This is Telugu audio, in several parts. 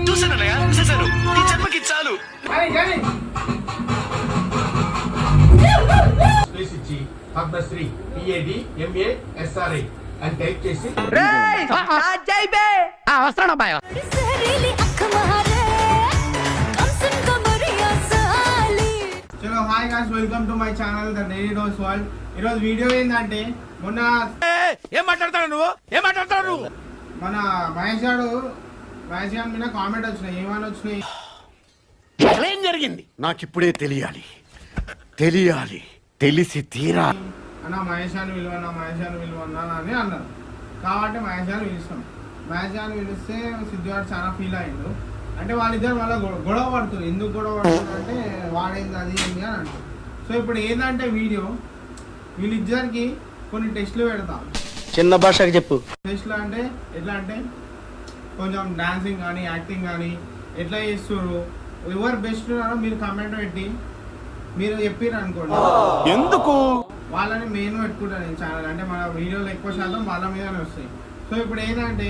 చూసానన్నయ్య చూసాను ఈ జన్మకి చాలు. ఇచ్చి పద్మశ్రీ PAD MA SRI అని టైప్ చేసి వస్తాను అబ్బాయి. చలో hi guys, welcome to my channel the daily dose world. ఈరోజు వీడియో ఏంటంటే మొన్న ఏం మాట్లాడతాడు నువ్వు మన మహేష్ గారు మీద కామెంట్ వచ్చినాయి. ఏమని వచ్చినాయి? ఏం జరిగింది నాకు ఇప్పుడే తెలియాలి తెలిసి తీరా. అన్న మహేష్ గారిని విలువన్నా అని అన్నారు. కాబట్టి మహేష్ గారిని పిలుస్తాం. మహేష్ గారిని పిలిస్తే సిద్ధు గారు చాలా ఫీల్ అయ్యిండు. అంటే వాళ్ళిద్దరు మళ్ళీ గొడవ పడుతుంది. ఎందుకు గొడవ పడుతుంది అంటే వాడేంది అది ఏంది అని అంటారు. సో ఇప్పుడు ఏంటంటే వీడియో వీళ్ళిద్దరికి కొన్ని టెస్టులు పెడతాం. చిన్న భాషకి చెప్పు. టెస్టులు అంటే ఎట్లా అంటే కొంచెం డాన్సింగ్ కానీ యాక్టింగ్ కానీ ఎట్లా చేస్తున్నారు, ఎవరు బెస్ట్ ఉన్నారో మీరు కామెంట్ పెట్టి మీరు చెప్పారు అనుకోండి, ఎందుకు వాళ్ళని మెయిన్ పెట్టుకుంటాను నేను ఛానల్. అంటే మన వీడియోలు ఎక్కువ శాతం వాళ్ళ మీదనే వస్తాయి. సో ఇప్పుడు ఏంటంటే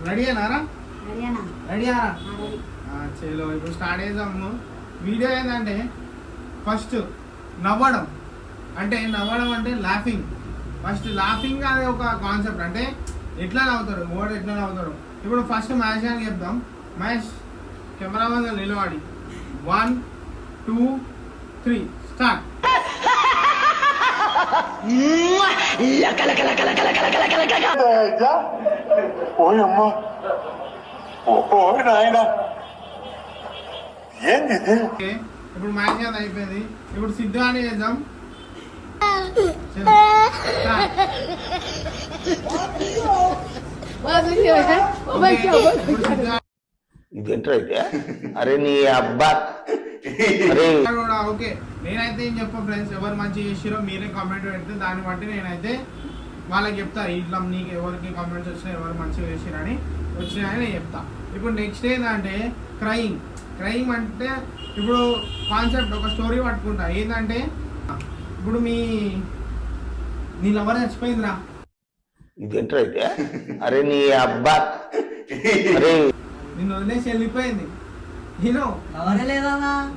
రెడీ అన్నారా? చలో ఇప్పుడు స్టార్ట్ చేద్దాము. వీడియో ఏంటంటే ఫస్ట్ నవ్వడం అంటే లాఫింగ్. ఫస్ట్ లాఫింగ్ అనే ఒక కాన్సెప్ట్. అంటే ఎట్లా నవ్వుతాడు ఓడు, ఎట్లా నవ్వుతాడు. ఇప్పుడు ఫస్ట్ మహేష్ అని చెప్దాం. మహేష్ కెమెరా మీద నిలబడి 1 2 3 స్టార్ట్. ఇప్పుడు మ్యాచ్ అది అయిపోయింది. ఇప్పుడు సిద్ధు అని చేద్దాం. ఇదేంట్రా అయితే? అరే నీ అబ్బా. ఓకే, నేనైతే ఏం చెప్పా ఫ్రెండ్స్, ఎవరు మంచి చేసిరో మీరే కామెంట్ పెడితే దాన్ని బట్టి నేనైతే వాళ్ళకి చెప్తా. ఇట్లా నీకు ఎవరికి కామెంట్స్ వచ్చినా ఎవరు మంచిగా చేసిరని వచ్చినాయని నేను చెప్తా. ఇప్పుడు నెక్స్ట్ ఏంటంటే క్రయింగ్ అంటే ఇప్పుడు కాన్సెప్ట్ ఒక స్టోరీ పట్టుకుంటా. ఏంటంటే ఇప్పుడు నీ లవర్ చచ్చిపోయిందిరా. ఇదేంట్రా అయితే? అరే నీ అబ్బా. అరే నిన్ను వదిలేసి వెళ్ళిపోయింది.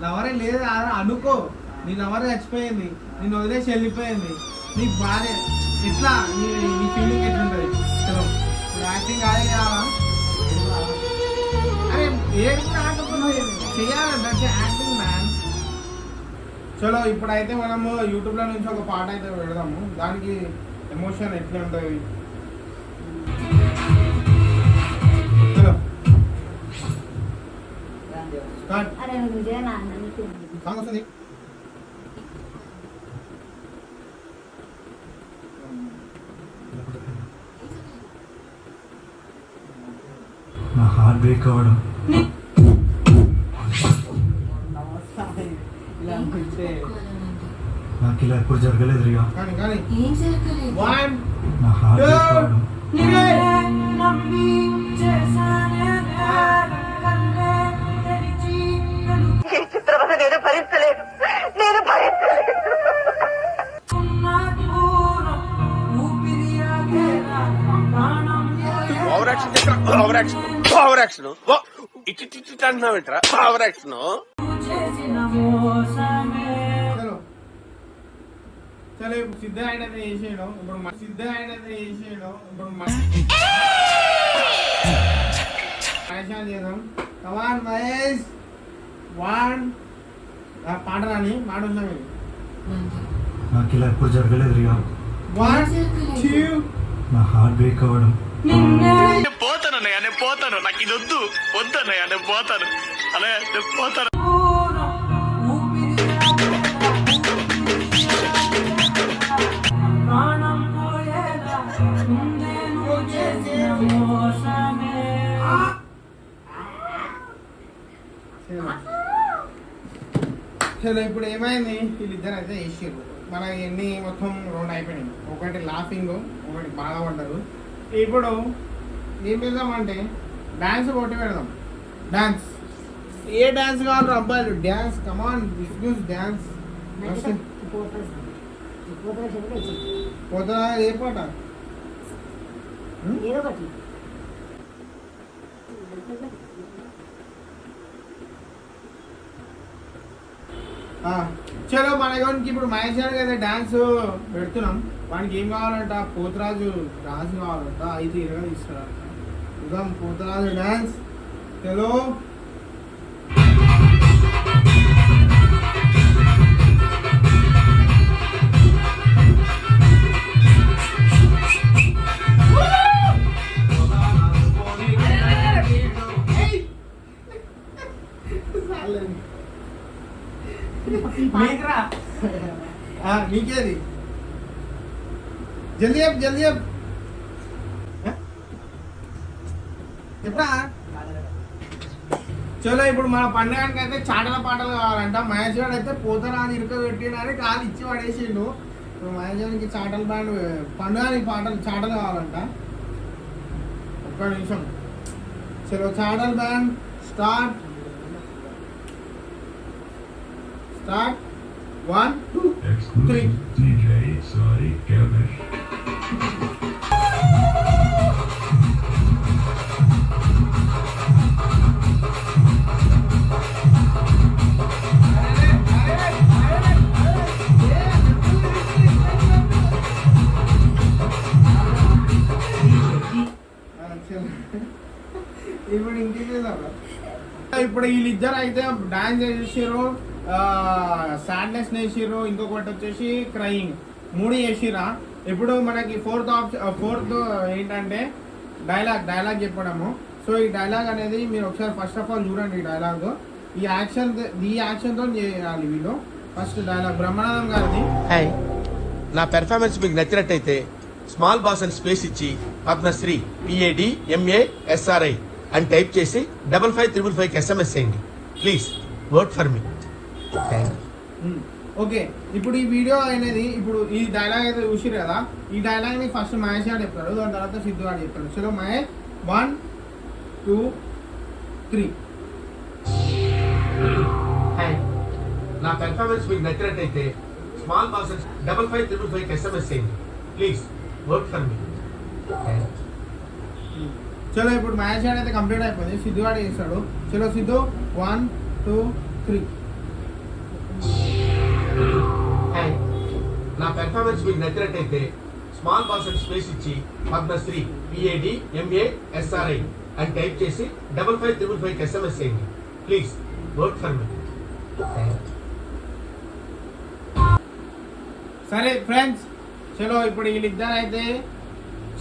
లవరే లేదా అనుకో, నీ లవర్ చచ్చిపోయింది, నిన్ను వదిలేసి వెళ్ళిపోయింది. నీకు బాధ ఎట్లా, నీ ఫీలింగ్ ఎట్లుంటది? చలో ఇప్పుడు యాక్టింగ్ కాదే కావా? అరే ఏం చేయాలంటే యాక్టింగ్ మ్యాన్. చలో ఇప్పుడైతే మనము యూట్యూబ్లో నుంచి ఒక పాట అయితే పెడదాము. దానికి ఎమోషన్ ఎట్లా ఉంటుంది. చలో సాంగ్ వస్తుంది. నా హార్ట్ బ్రేక్ అవ్వడం, నాకు ఇలా ఎప్పుడు జరగలేదు రియా. నా హార్ట్ బ్రేక్ అవ్వడం, చలో ఇప్పుడు సిద్ధ అయినది చేసేయడం. ఇప్పుడు చేద్దాం. కమాన్ మహేష్, పాట రాని మాట ఉన్నాం. నాకు ఇలా ఎప్పుడు జరగలేదు రియా. 1 2 నా హార్ట్ బ్రేక్ అవ్వడం, పోతానన్నయ్య, నేను పోతాను. నాకు ఇది వద్దన్నయ్య, నేను పోతాను. అలా నేను పోతాను. చలో ఇప్పుడు ఏమైంది, వీళ్ళిద్దరు అయితే వేసారు. మన ఎన్ని మొత్తం 2 అయిపోయినాయి. ఒకటి లాఫింగ్, ఒకటి బాధపడ్డారు. ఇప్పుడు ఏం చేద్దామంటే డాన్స్ ఒకటి పెడదాం. డాన్స్ ఏ డాన్స్ కావాలి అబ్బాయిలు? డాన్స్ కమాన్ బిజినెస్ డాన్స్. పోతా ఏ పాట ఏదో ఒకటి చలో మన గౌన్కి ఇప్పుడు మహేష్ గారికి అయితే డాన్స్ పెడుతున్నాం. వానికి ఏం కావాలంట, పోతరాజు డాన్స్ కావాలంట, 5 ఇస్తారంట. చూద్దాం పోతరాజు డాన్స్. చలో నీకేది జల్దీ చెప్పరా. చలో ఇప్పుడు మన పండుగకి అయితే చాటల పాటలు కావాలంట. మహేష్ గారు అయితే పోతరాని ఇరుక పెట్టినని కాలు ఇచ్చి పడేసిండు. ఇప్పుడు మహేష్ గారికి చాటల బ్యాండ్ పండుగకి చాటలు కావాలంట. ఒక్క నిమిషం. చలో చాటల band start 1 2 3. DJ Sai Ganesh. ఇప్పుడు ఇప్పుడు వీళ్ళిద్దరు అయితే డాన్స్ చేసారు, సాడ్నెస్ వేసిర్రు, ఇంకొకటి వచ్చేసి క్రయింగ్, 3 చేసిరా. ఇప్పుడు మనకి ఫోర్త్ ఏంటంటే డైలాగ్ చెప్పడము. సో ఈ డైలాగ్ అనేది మీరు ఒకసారి ఫస్ట్ ఆఫ్ ఆల్ చూడండి. ఈ డైలాగ్ ఈ యాక్షన్తో చేయాలి వీళ్ళు. ఫస్ట్ డైలాగ్ బ్రహ్మానందం గారిది. హాయ్, నా పెర్ఫార్మెన్స్ మీకు నచ్చినట్టయితే స్మాల్ బాస్ అని స్పేస్ ఇచ్చి పద్మశ్రీ PADMASRI అని టైప్ చేసి 55555కి SMS చేయండి. Please work for me. Okay, ఇప్పుడు ఈ వీడియో అనేది ఇప్పుడు ఈ డైలాగ్ అయితే చూసిరు కదా. ఈ డైలాగ్ ని ఫస్ట్ మహేష్ గారు చెప్తాడు, దాని తర్వాత సిద్ధు గారు చెప్తాడు. చలో మహేష్ 1 2 3. హాయ్, నా పెర్ఫార్మెన్స్ మీకు నచ్చినట్టయితే స్మాల్ బాస్ అని 55555కి SMS చేయండి. Please work for me. చలో ఇప్పుడు మహేష్ గారు అయితే కంప్లీట్ అయిపోయింది. సిద్ధు గారు చేస్తాడు. చలో సిద్ధు 1 2 3. హాయ్, నా పెర్ఫార్మెన్స్ మీకు నచ్చినట్టయితే స్మాల్ బాస్ అని స్పేస్ ఇచ్చి పద్మశ్రీ PADMASRI అని టైప్ చేసి 55555కి SMS చేయండి. Please work for me. సరే ఫ్రెండ్స్, చలో ఇప్పుడు వీళ్ళిద్దరు అయితే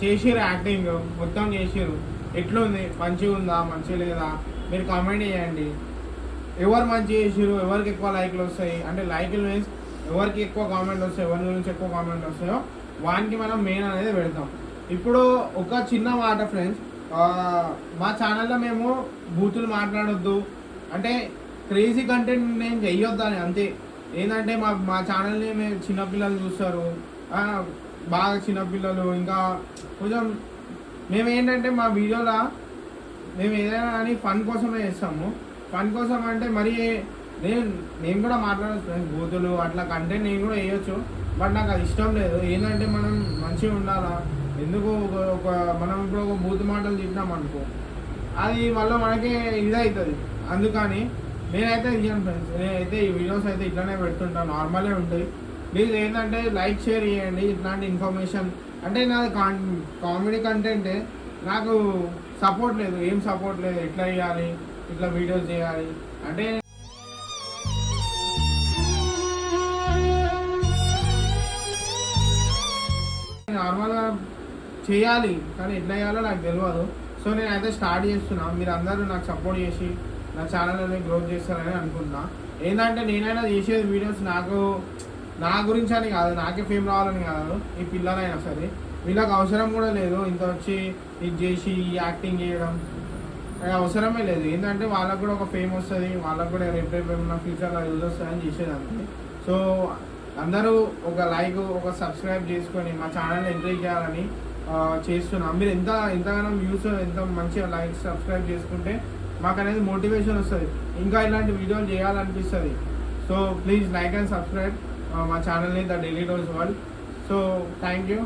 చేసిరు, యాక్టింగ్ మొత్తం చేసిరు. ఎట్లుంది, మంచిగా ఉందా మంచిగా లేదా మీరు కామెంట్ చేయండి. ఎవరు మంచి చేసిరు, ఎవరికి ఎక్కువ లైక్లు వస్తాయి అంటే లైక్లు మీన్స్ ఎవరికి ఎక్కువ కామెంట్ వస్తాయి, ఎవరి గురించి ఎక్కువ కామెంట్ వస్తాయో వానికి మనం మెయిన్ అనేది పెడతాం. ఇప్పుడు ఒక చిన్న మాట ఫ్రెండ్స్, మా ఛానల్లో మేము బూతులు మాట్లాడొద్దు అంటే క్రేజీ కంటెంట్ నేను చెయ్యొద్దని అంతే. ఏంటంటే మా ఛానల్ని మేము చిన్నపిల్లలు చూస్తారు, బాగా చిన్నపిల్లలు. ఇంకా కొంచెం మేము ఏంటంటే మా వీడియోలో మేము ఏదైనా కానీ ఫన్ కోసమే చేస్తాము. ఫన్ కోసం అంటే మరి నేను కూడా మాట్లాడచ్చు ఫ్రెండ్స్, బూతులు అట్లా కంటెంట్ నేను కూడా వేయొచ్చు. బట్ నాకు అది ఇష్టం లేదు. ఏంటంటే మనం మంచిగా ఉండాలా. ఎందుకు మనం ఇప్పుడు ఒక బూతు మాటలు తింటాం అనుకో, అది మళ్ళీ మనకి ఇదవుతుంది. అందుకని నేనైతే ఇయ్యాను ఫ్రెండ్స్. నేనైతే ఈ వీడియోస్ అయితే ఇట్లానే పెడుతుంటాను, నార్మలే ఉంటాయి. ప్లీజ్ ఏంటంటే లైక్ షేర్ చేయండి. ఇట్లాంటి ఇన్ఫర్మేషన్ అంటే నాది కామెడీ కంటెంటే, నాకు సపోర్ట్ లేదు, ఏం సపోర్ట్ లేదు. ఎట్లా చేయాలి, ఇట్లా వీడియోస్ చేయాలి అంటే నార్మల్గా చేయాలి, కానీ ఎట్లా చేయాలో నాకు తెలియదు. సో నేనైతే స్టార్ట్ చేస్తున్నా. మీరు అందరూ నాకు సపోర్ట్ చేసి నా ఛానల్ అనేది గ్రోత్ చేస్తారని అనుకుంటున్నా. ఏంటంటే నేనైనా చేసేది వీడియోస్ నా గురించి అని కాదు, నాకే ఫేమ్ రావాలని కాదు. ఈ పిల్లలైనా సరే వీళ్ళకి అవసరం కూడా లేదు ఇంత వచ్చి ఇది చేసి యాక్టింగ్ చేయడం అవసరమే లేదు. ఏంటంటే వాళ్ళకు కూడా ఒక ఫేమ్ వస్తుంది, వాళ్ళకు కూడా రేపు ఏమన్నా ఫ్యూచర్లో యూజ్ వస్తుందని చేసేదాన్ని. సో అందరూ ఒక లైక్ ఒక సబ్స్క్రైబ్ చేసుకొని మా ఛానల్ని ఎంకరేజ్ చేయాలని చేస్తున్నాం. మీరు ఎంతగానో వ్యూస్ ఎంత మంచిగా లైక్ సబ్స్క్రైబ్ చేసుకుంటే మాకు అనేది మోటివేషన్ వస్తుంది, ఇంకా ఇలాంటి వీడియోలు చేయాలనిపిస్తుంది. So please like and subscribe. మా ఛానల్ని the daily dose world. So thank you.